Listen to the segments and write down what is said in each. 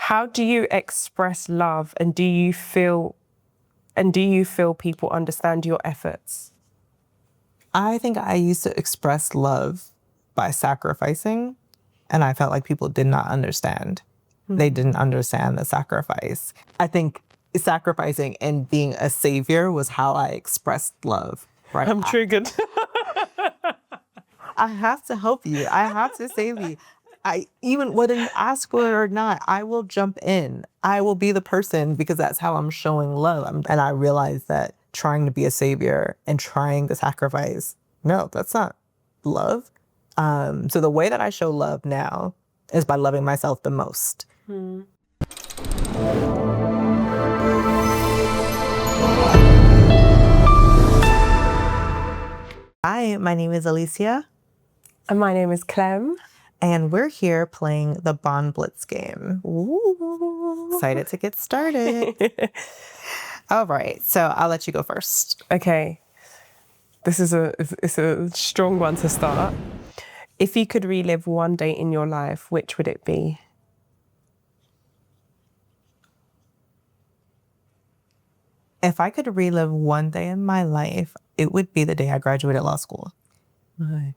How do you express love, and do you feel people understand your efforts? I think I used to express love by sacrificing, and I felt like people did not understand. They didn't understand the sacrifice. I think sacrificing and being a savior was how I expressed love. Right? I'm triggered. I have to help you. I have to save you. Even whether you ask for it or not, I will jump in. I will be the person because that's how I'm showing love. And I realize that trying to be a savior and trying to sacrifice, no, that's not love. So the way that I show love now is by loving myself the most. Hi, my name is Alycia. And my name is Clem. And we're here playing the Bond Blitz game. Ooh. Excited to get started. All right, so I'll let you go first. Okay. This is a strong one to start. If you could relive one day in your life, which would it be? If I could relive one day in my life, it would be the day I graduated law school. Right.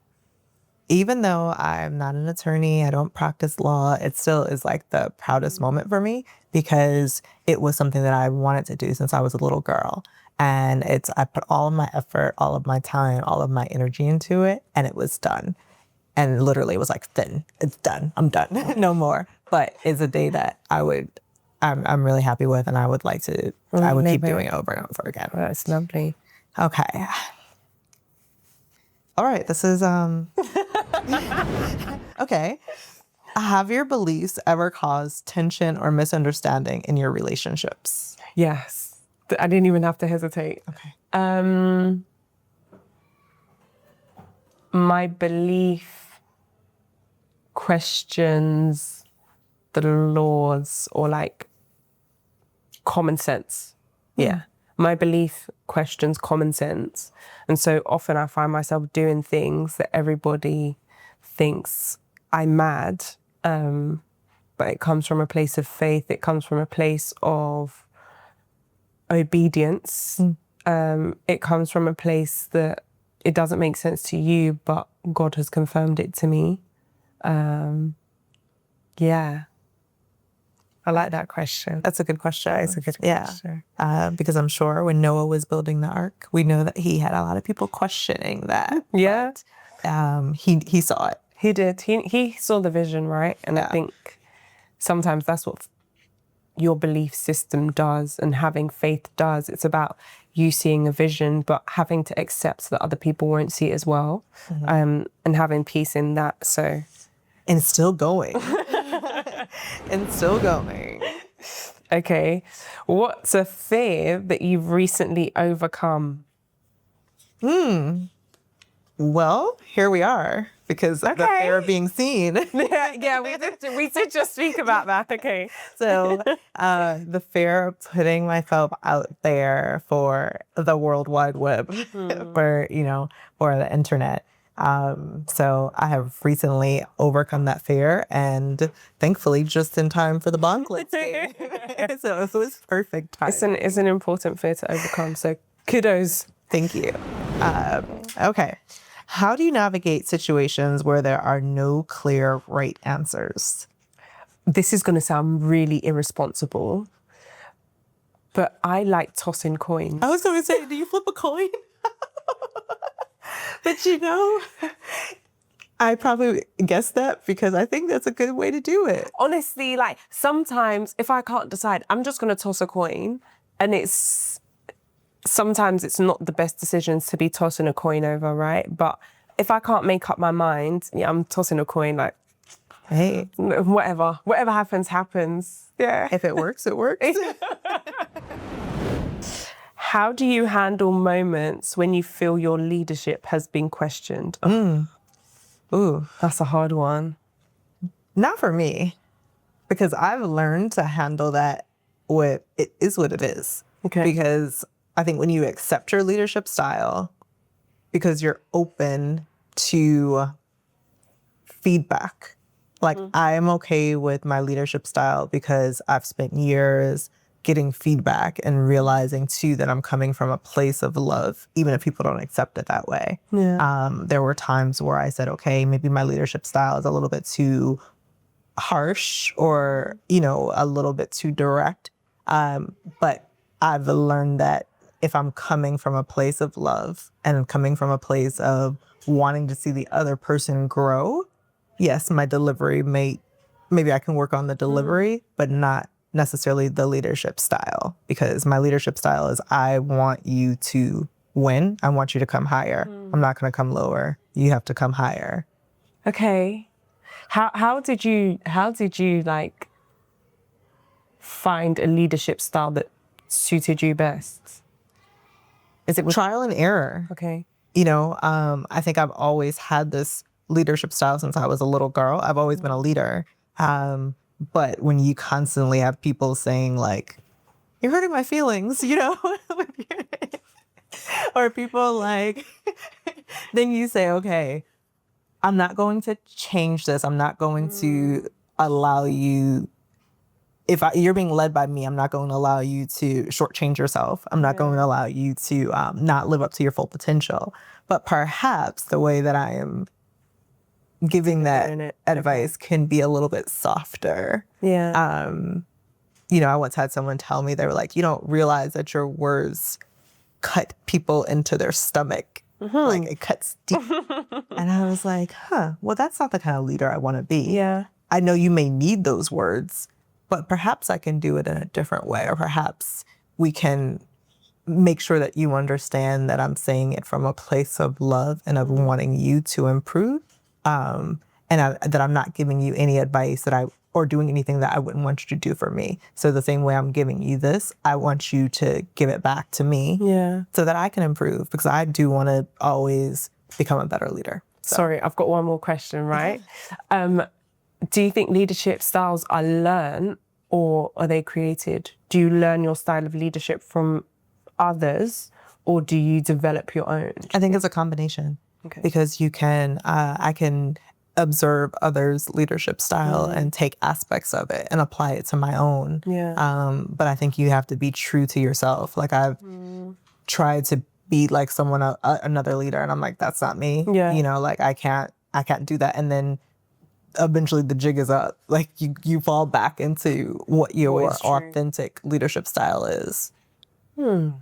Even though I'm not an attorney, I don't practice law, it still is like the proudest moment for me because it was something that I wanted to do since I was a little girl. And I put all of my effort, all of my time, all of my energy into it, and it was done. And literally it was like, then it's done. I'm done. No more. But it's a day that I'm really happy with, and I would like to, I would keep doing it over and over again. Well, that's lovely. Okay. All right, this is, okay. Have your beliefs ever caused tension or misunderstanding in your relationships? Yes. I didn't even have to hesitate. Okay. My belief questions the laws or like common sense. Yeah. My belief questions common sense. And so often I find myself doing things that everybody thinks I'm mad. But it comes from a place of faith. It comes from a place of obedience. It comes from a place that it doesn't make sense to you, but God has confirmed it to me. Yeah. I like that question. That's a good question. It's a good question. Because I'm sure when Noah was building the ark, we know that he had a lot of people questioning that. Yeah. But, he saw it. He did. He saw the vision, right? And I think sometimes that's what your belief system does and having faith does. It's about you seeing a vision, but having to accept that other people won't see it as well, and having peace in that. So, and still going. And still going. Okay. What's a fear that you've recently overcome? Well, here we are, because the fear of being seen. We did just speak about that. Okay. So the fear of putting myself out there for the World Wide Web, for the internet. So I have recently overcome that fear, and thankfully just in time for the Bond Blitz game. So it was perfect time. It's an important fear to overcome. So kudos. Thank you. Okay. How do you navigate situations where there are no clear right answers? This is going to sound really irresponsible, but I like tossing coins. I was going to say, do you flip a coin? But I probably guessed that because I think that's a good way to do it. Honestly, like sometimes if I can't decide, I'm just going to toss a coin, and sometimes it's not the best decisions to be tossing a coin over, right? But if I can't make up my mind, I'm tossing a coin like, hey, whatever happens, happens. Yeah. If it works, it works. How do you handle moments when you feel your leadership has been questioned? Ooh, that's a hard one. Not for me, because I've learned to handle that with it is what it is. Okay. Because I think when you accept your leadership style, because you're open to feedback Like, I am okay with my leadership style because I've spent years getting feedback and realizing too that I'm coming from a place of love, even if people don't accept it that way. Yeah. There were times where I said, okay, maybe my leadership style is a little bit too harsh or, a little bit too direct. But I've learned that if I'm coming from a place of love and coming from a place of wanting to see the other person grow, yes, my delivery maybe I can work on the delivery, but not necessarily the leadership style, because my leadership style is I want you to win. I want you to come higher. I'm not going to come lower. You have to come higher. Okay. How did you like find a leadership style that suited you best? Is it Trial and error? Okay. I think I've always had this leadership style since I was a little girl. I've always been a leader. But when you constantly have people saying like, you're hurting my feelings, or people like, then you say, okay, I'm not going to change this. I'm not going to allow you, you're being led by me, I'm not going to allow you to shortchange yourself. I'm not going to allow you to not live up to your full potential. But perhaps the way that I am giving that advice can be a little bit softer. Yeah. I once had someone tell me, they were like, you don't realize that your words cut people into their stomach. Like it cuts deep. And I was like, well, that's not the kind of leader I want to be. Yeah. I know you may need those words, but perhaps I can do it in a different way, or perhaps we can make sure that you understand that I'm saying it from a place of love and of wanting you to improve. That I'm not giving you any advice or doing anything that I wouldn't want you to do for me. So the same way I'm giving you this, I want you to give it back to me so that I can improve, because I do want to always become a better leader. So. Sorry, I've got one more question, right? Do you think leadership styles are learned or are they created? Do you learn your style of leadership from others or do you develop your own? I think it's a combination. Okay. Because I can observe others' leadership style and take aspects of it and apply it to my own. Yeah. But I think you have to be true to yourself. Like I've tried to be like another leader, and I'm like, that's not me. Yeah. Like I can't do that. And then eventually the jig is up. Like you fall back into what your authentic leadership style is.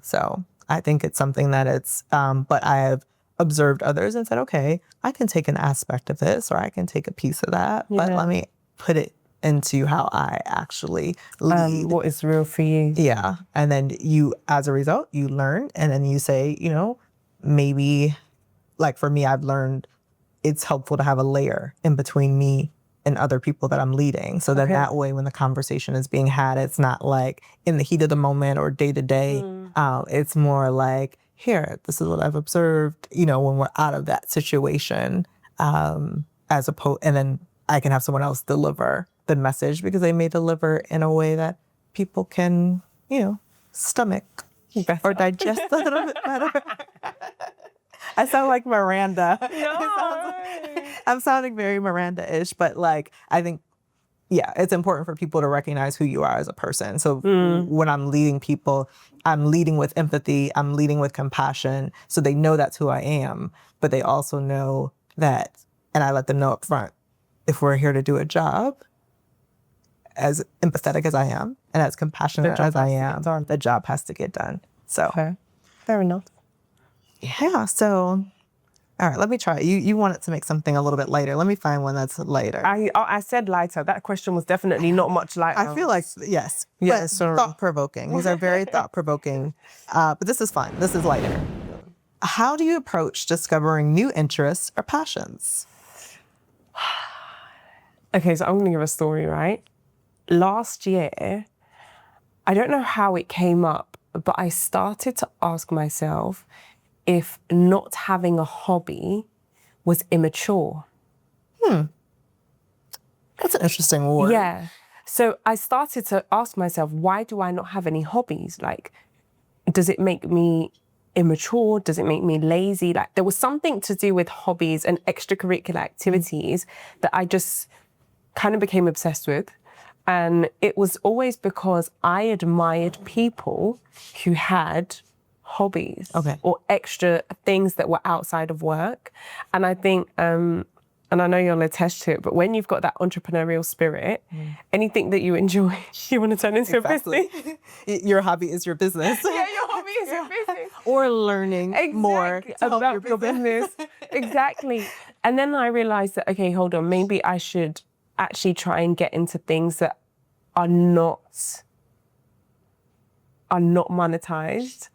So I think it's something that but I have observed others and said, okay, I can take an aspect of this or I can take a piece of that, but let me put it into how I actually lead. What is real for you. Yeah. And then as a result, you learn, and then you say, maybe like for me, I've learned it's helpful to have a layer in between me and other people that I'm leading. So that way, when the conversation is being had, it's not like in the heat of the moment or day to day. It's more like, here, this is what I've observed, when we're out of that situation, and then I can have someone else deliver the message, because they may deliver in a way that people can, stomach or digest a little bit better. I sound like Miranda. No. I'm sounding very Miranda-ish, but like, I think, it's important for people to recognize who you are as a person. So when I'm leading people, I'm leading with empathy, I'm leading with compassion, so they know that's who I am, but they also know that, and I let them know up front, if we're here to do a job, as empathetic as I am and as compassionate as I am, the job has to get done. So fair enough. Yeah, so all right, let me try. You wanted to make something a little bit lighter. Let me find one that's lighter. I said lighter. That question was definitely not much lighter. I feel like, yes. Yes, sorry. Thought-provoking. These are very thought-provoking. But this is fun. This is lighter. How do you approach discovering new interests or passions? Okay, so I'm going to give a story, right? Last year, I don't know how it came up, but I started to ask myself if not having a hobby was immature. That's an interesting word. Yeah. So I started to ask myself, why do I not have any hobbies? Like, does it make me immature? Does it make me lazy? Like, there was something to do with hobbies and extracurricular activities that I just kind of became obsessed with. And it was always because I admired people who had hobbies or extra things that were outside of work. And I think, and I know you'll attest to it, but when you've got that entrepreneurial spirit, anything that you enjoy, you want to turn into a business. Your hobby is your business. Yeah, your hobby is your business. Or learning more about your business. Exactly. And then I realized that, okay, hold on, maybe I should actually try and get into things that are not monetized.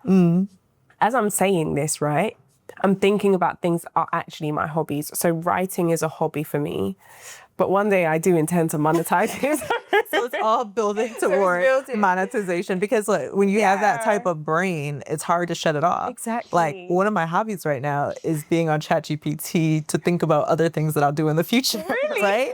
As I'm saying this, right, I'm thinking about things that are actually my hobbies. So writing is a hobby for me, but one day I do intend to monetize it. So it's all building toward monetization, because like, when you have that type of brain, it's hard to shut it off. Exactly. Like, one of my hobbies right now is being on ChatGPT to think about other things that I'll do in the future. Really? Right?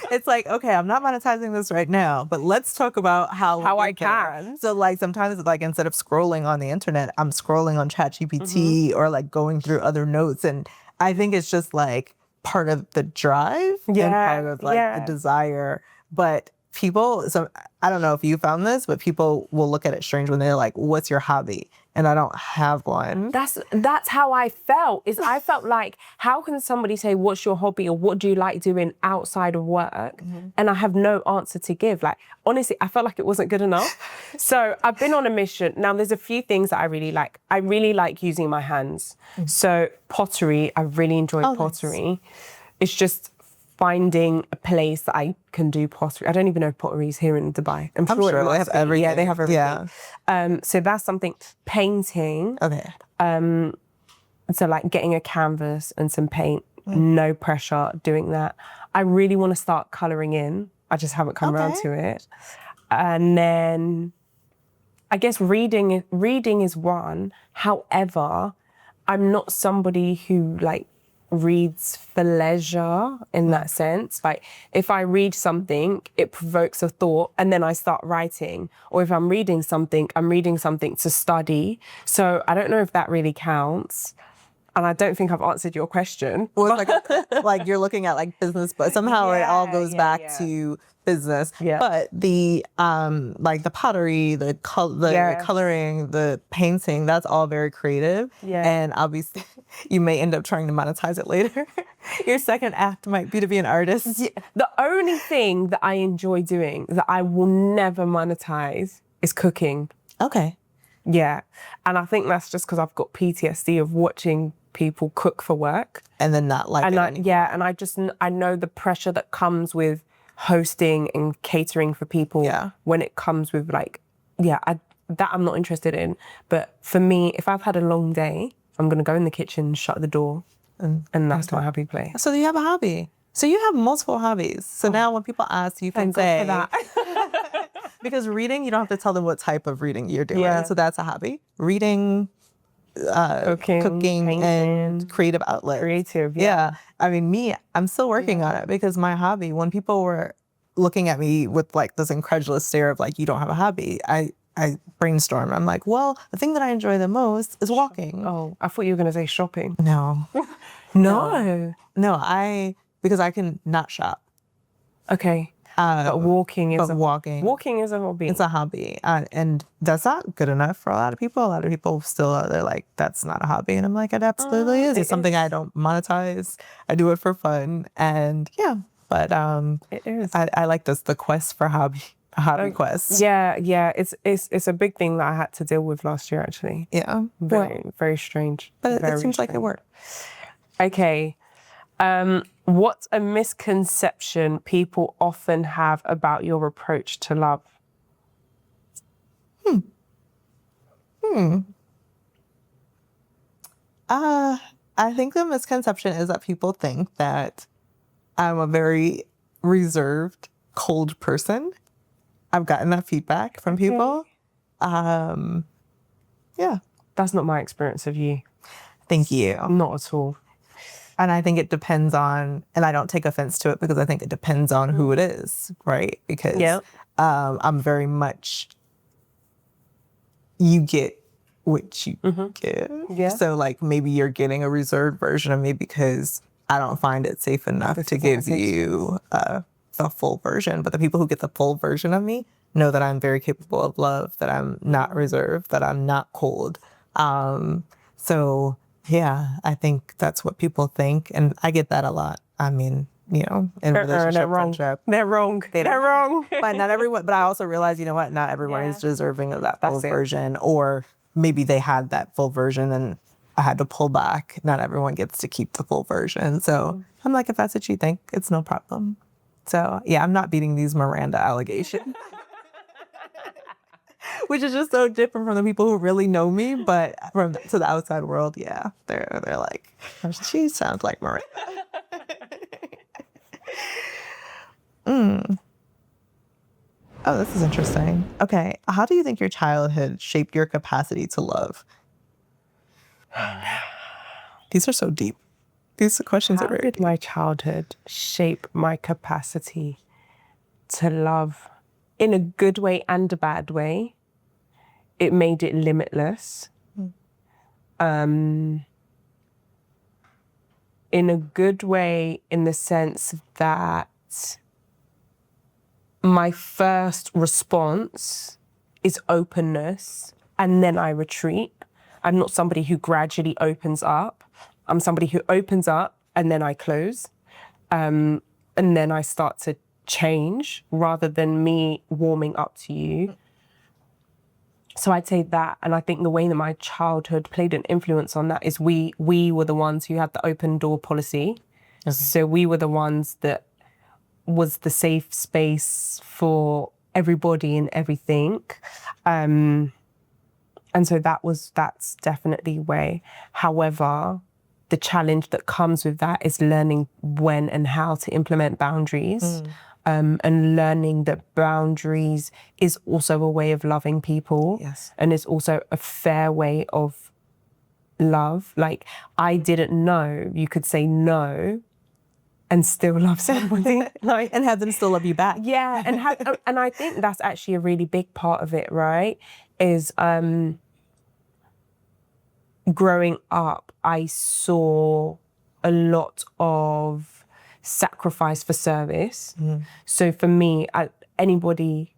It's like, okay, I'm not monetizing this right now, but let's talk about how I can. So like sometimes like instead of scrolling on the internet, I'm scrolling on ChatGPT or like going through other notes. And I think it's just like part of the drive and part of like the desire. But people, so I don't know if you found this, but people will look at it strange when they're like, what's your hobby? And I don't have one. That's how I felt. I felt like, how can somebody say, what's your hobby or what do you like doing outside of work? And I have no answer to give. Like, honestly, I felt like it wasn't good enough. So I've been on a mission. Now, there's a few things that I really like. I really like using my hands. So pottery, I really enjoy pottery. Nice. It's just finding a place that I can do pottery. I don't even know if pottery is here in Dubai. I'm sure they have everything. Yeah, they have everything. Yeah. So that's something. Painting. Okay. So like getting a canvas and some paint, no pressure doing that. I really want to start colouring in. I just haven't come around to it. And then I guess reading is one. However, I'm not somebody who like reads for leisure in that sense. Like if I read something, it provokes a thought and then I start writing. Or if I'm reading something to study. So I don't know if that really counts. And I don't think I've answered your question. Well, it's like you're looking at like business, but somehow it all goes back to business. Yeah. But the like the pottery, the coloring, the painting, that's all very creative. Yeah. And obviously you may end up trying to monetize it later. Your second act might be to be an artist. Yeah. The only thing that I enjoy doing that I will never monetize is cooking. Okay. Yeah. And I think that's just because I've got PTSD of watching people cook for work. And then not like it anymore. Yeah, and I know the pressure that comes with hosting and catering for people when it comes with like, that I'm not interested in. But for me, if I've had a long day, I'm going to go in the kitchen, shut the door, and that's my happy place. So you have a hobby. So you have multiple hobbies. So now when people ask, you can say... God for that. Because reading, you don't have to tell them what type of reading you're doing. Yeah. So that's a hobby. Reading, cooking and creative outlet. Creative, yeah. I mean, I'm still working on it because my hobby, when people were looking at me with like this incredulous stare of like, you don't have a hobby, I brainstormed. I'm like, well, the thing that I enjoy the most is walking. Oh, I thought you were going to say shopping. No. No, because I can not shop. Okay. But walking is a hobby. It's a hobby. And that's not good enough for a lot of people. A lot of people still they're like, that's not a hobby. And I'm like, it absolutely is. It's something I don't monetize. I do it for fun. And but it is. I like the quest for hobby quest. Yeah. It's a big thing that I had to deal with last year, actually. Yeah. Very strange. But it seems like it worked. Okay. What's a misconception people often have about your approach to love? I think the misconception is that people think that I'm a very reserved, cold person. I've gotten that feedback from people. Yeah. That's not my experience of you. Thank you. Not at all. And I think it depends on, and I don't take offense to it because I think it depends on who it is, right? Because I'm very much, you get what you give. Yeah. So like maybe you're getting a reserved version of me because I don't find it safe enough to give you the full version, but the people who get the full version of me know that I'm very capable of love, that I'm not reserved, that I'm not cold. So yeah, I think that's what people think. And I get that a lot. I mean, you know, in relationship, friendship. They're wrong. They're wrong. But not everyone, but I also realize, you know what, not everyone is deserving of that full version. Or maybe they had that full version and I had to pull back. Not everyone gets to keep the full version. So I'm like, if that's what you think, it's no problem. So yeah, I'm not beating these Miranda allegations. Which is just so different from the people who really know me, but to the outside world, yeah, they're like, she sounds like Miranda. Oh, this is interesting. Okay, how do you think your childhood shaped your capacity to love? These are so deep. These questions are very deep. How did my childhood shape my capacity to love in a good way and a bad way? It made it limitless. In a good way, in the sense that my first response is openness and then I retreat. I'm not somebody who gradually opens up. I'm somebody who opens up and then I close. And then I start to change rather than me warming up to you. So I'd say that, and I think the way that my childhood played an influence on that is we were the ones who had the open door policy. Okay. So we were the ones that was the safe space for everybody and everything. And so that's definitely way. However, the challenge that comes with that is learning when and how to implement boundaries. And learning that boundaries is also a way of loving people. Yes. And it's also a fair way of love. Like, I didn't know you could say no and still love somebody. Like, and have them still love you back. Yeah, and I think that's actually a really big part of it, right? Is growing up, I saw a lot of sacrifice for service. So for me, anybody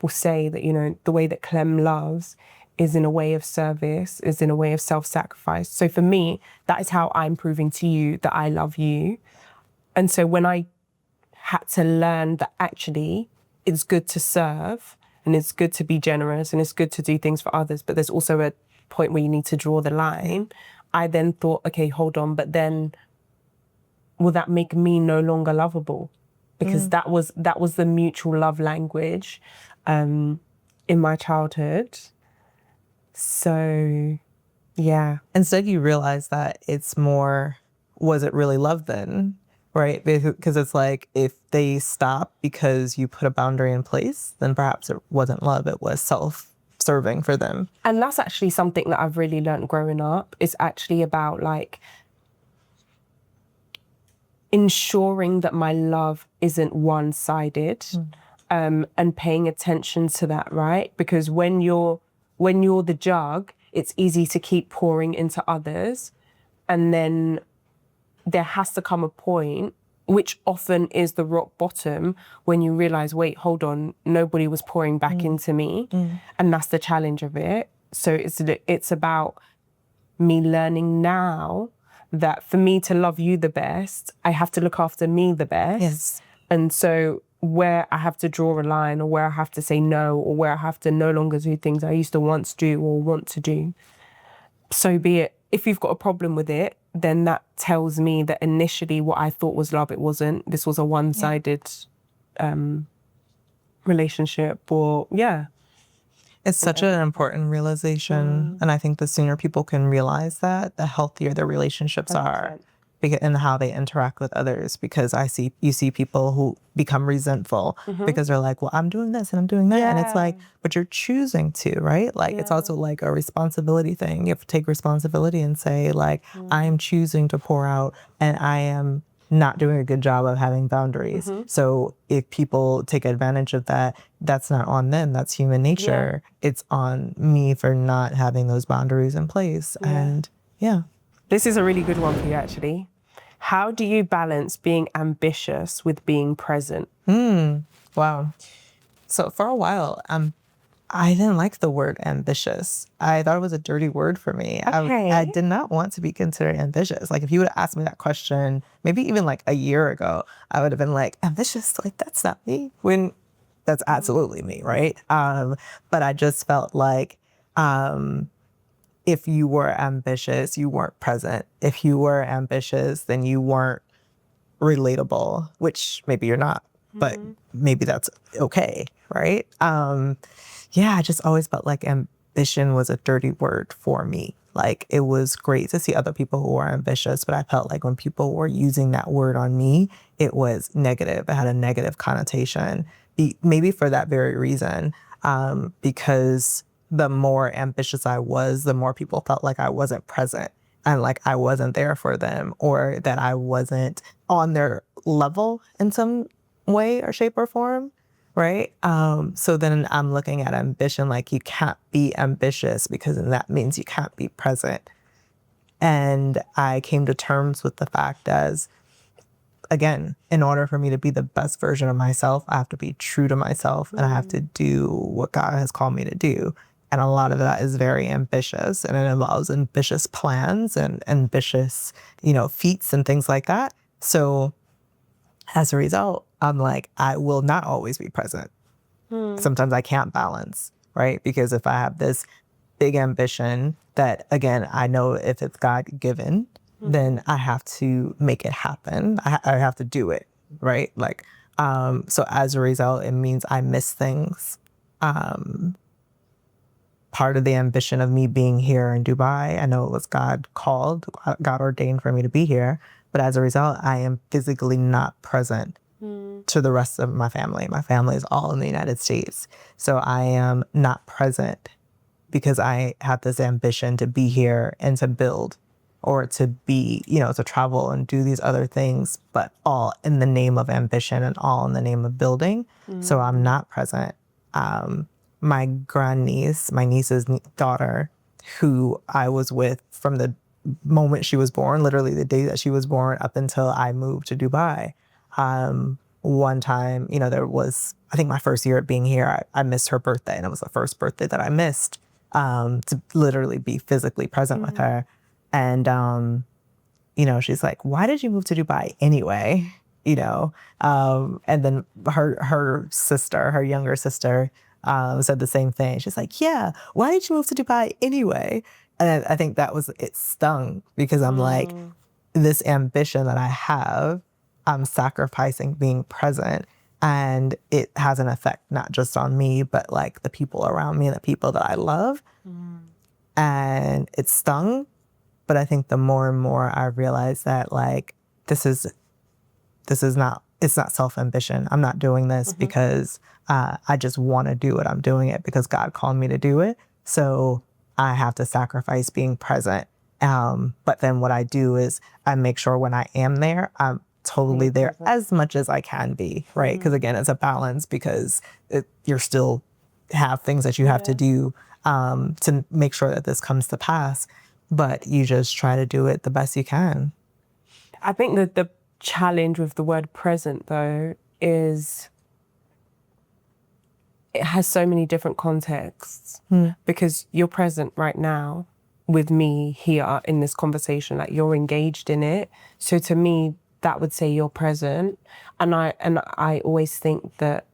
will say that, you know, the way that Clem loves is in a way of service, is in a way of self-sacrifice. So for me, that is how I'm proving to you that I love you. And so when I had to learn that actually it's good to serve and it's good to be generous and it's good to do things for others, but there's also a point where you need to draw the line, I then thought, okay, hold on, but then will that make me no longer lovable? Because that was the mutual love language in my childhood. So, yeah. Instead, you realize that it's more, was it really love then? Right? Because it's like, if they stop because you put a boundary in place, then perhaps it wasn't love, it was self-serving for them. And that's actually something that I've really learned growing up. It's actually about like, ensuring that my love isn't one-sided, and paying attention to that, right? Because when you're the jug, it's easy to keep pouring into others. And then there has to come a point, which often is the rock bottom, when you realize, wait, hold on, nobody was pouring back into me. And that's the challenge of it. So it's about me learning now that for me to love you the best, I have to look after me the best. Yes. And so where I have to draw a line, or where I have to say no, or where I have to no longer do things I used to once do or want to do, so be it. If you've got a problem with it, then that tells me that initially what I thought was love, it wasn't. This was a one-sided relationship, or It's such an important realization. And I think the sooner people can realize that, the healthier their relationships 100%. are and how they interact with others. Because you see people who become resentful because they're like, well, I'm doing this and I'm doing that. And it's like, but you're choosing to, right? Like, it's also like a responsibility thing. You have to take responsibility and say, like, I am choosing to pour out, and I am not doing a good job of having boundaries. So if people take advantage of that, that's not on them. That's human nature. It's on me for not having those boundaries in place. And this is a really good one for you, actually. How do you balance being ambitious with being present? Wow. So for a while, I didn't like the word ambitious. I thought it was a dirty word for me. Okay. I did not want to be considered ambitious. Like if you would have asked me that question, maybe even like a year ago, I would have been like, ambitious, like that's not me. When that's absolutely me, right? But I just felt like if you were ambitious, you weren't present. If you were ambitious, then you weren't relatable, which maybe you're not, but maybe that's okay, right? Yeah, I just always felt like ambition was a dirty word for me. Like it was great to see other people who were ambitious, but I felt like when people were using that word on me, it was negative. It had a negative connotation, maybe for that very reason, because the more ambitious I was, the more people felt like I wasn't present and like I wasn't there for them or that I wasn't on their level in some way or shape or form, right? So then I'm looking at ambition like you can't be ambitious because then that means you can't be present. And I came to terms with the fact as, again, in order for me to be the best version of myself, I have to be true to myself and I have to do what God has called me to do. And a lot of that is very ambitious and it involves ambitious plans and ambitious, feats and things like that. So as a result, I'm like, I will not always be present. Sometimes I can't balance, right? Because if I have this big ambition that, again, I know if it's God given, then I have to make it happen. I have to do it, right? Like, so as a result, it means I miss things. Part of the ambition of me being here in Dubai, I know it was God ordained for me to be here. But as a result, I am physically not present to the rest of my family. My family is all in the United States. So I am not present because I have this ambition to be here and to build or to be, to travel and do these other things, but all in the name of ambition and all in the name of building. So I'm not present. My grandniece, my niece's daughter, who I was with from the moment she was born, literally the day that she was born up until I moved to Dubai. One time, there was, I think my first year of being here, I missed her birthday and it was the first birthday that I missed to literally be physically present with her. And, she's like, why did you move to Dubai anyway? And then her sister, her younger sister, said the same thing. She's like, yeah, why did you move to Dubai anyway? And I think it stung because I'm like, this ambition that I have, I'm sacrificing being present and it has an effect not just on me, but like the people around me and the people that I love. And it stung. But I think the more and more I realize that like, it's not self-ambition. I'm not doing this because I just want to do it. I'm doing it because God called me to do it. So I have to sacrifice being present. But then what I do is I make sure when I am there, I'm totally there as much as I can be, right? Because again, it's a balance because you're still have things that you have to do to make sure that this comes to pass. But you just try to do it the best you can. I think that the challenge with the word present, though, is it has so many different contexts because you're present right now with me here in this conversation, like you're engaged in it. So to me, that would say you're present. And I always think that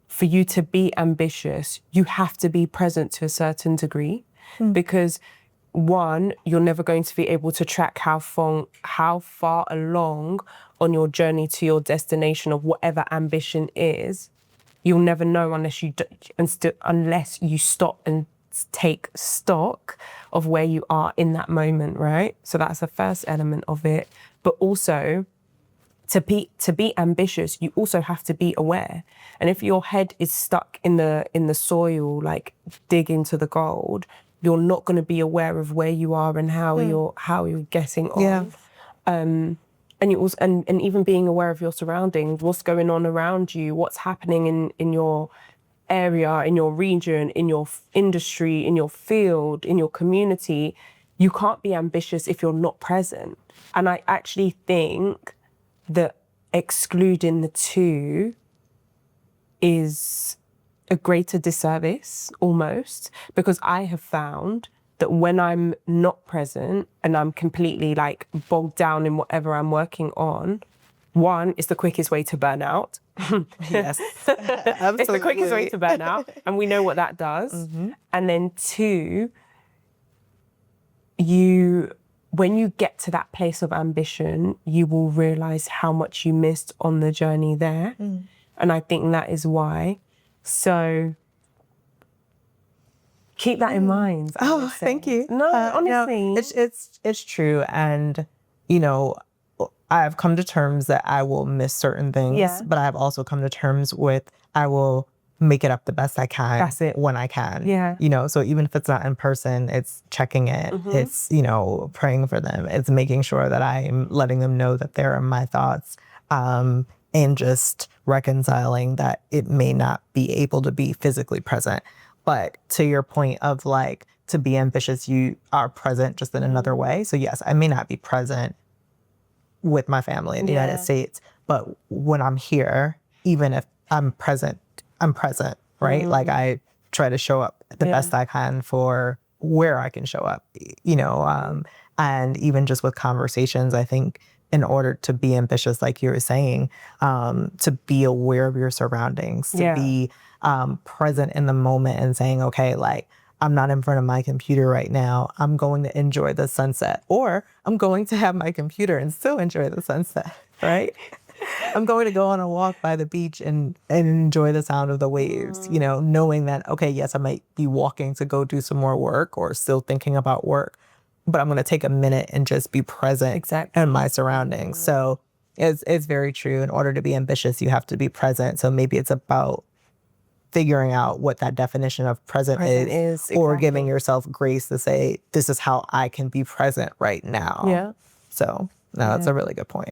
for you to be ambitious, you have to be present to a certain degree because one, you're never going to be able to track how far along on your journey to your destination of whatever ambition is. You'll never know unless you stop and take stock of where you are in that moment, right? So that's the first element of it. But also, to be ambitious, you also have to be aware. And if your head is stuck in the soil, like digging to the gold, you're not going to be aware of where you are and how you're getting on. Yeah. And you also and even being aware of your surroundings, what's going on around you, what's happening in your area, in your region, in your industry, in your field, in your community. you can't be ambitious if you're not present. And I actually think that excluding the two is a greater disservice almost, because I have found that when I'm not present and I'm completely like bogged down in whatever I'm working on, one, it's the quickest way to burn out. Yes, absolutely. It's the quickest way to burn out, and we know what that does. And then two, when you get to that place of ambition, you will realize how much you missed on the journey there. And I think that is why. So keep that in mind. Oh, thank you. No, honestly. It's true. And, you know, I've come to terms that I will miss certain things, but I've also come to terms with I will make it up the best I can. That's it. When I can. Yeah. You know, so even if it's not in person, it's checking it. It's, you know, praying for them. It's making sure that I'm letting them know that they're in my thoughts. And just reconciling that it may not be able to be physically present. But to your point of like, to be ambitious, you are present just in another way. So yes, I may not be present with my family in the United States, but when I'm here, even if I'm present, right? Like I try to show up the best I can for where I can show up, you know, and even just with conversations, I think in order to be ambitious, like you were saying, to be aware of your surroundings, to be present in the moment and saying, okay, like, I'm not in front of my computer right now. I'm going to enjoy the sunset, or I'm going to have my computer and still enjoy the sunset, right? I'm going to go on a walk by the beach and enjoy the sound of the waves, you know, knowing that, okay, yes, I might be walking to go do some more work or still thinking about work, but I'm going to take a minute and just be present in my surroundings. So it's very true. In order to be ambitious, you have to be present. So maybe it's about figuring out what that definition of present is or giving yourself grace to say, this is how I can be present right now. Yeah. So no, that's a really good point.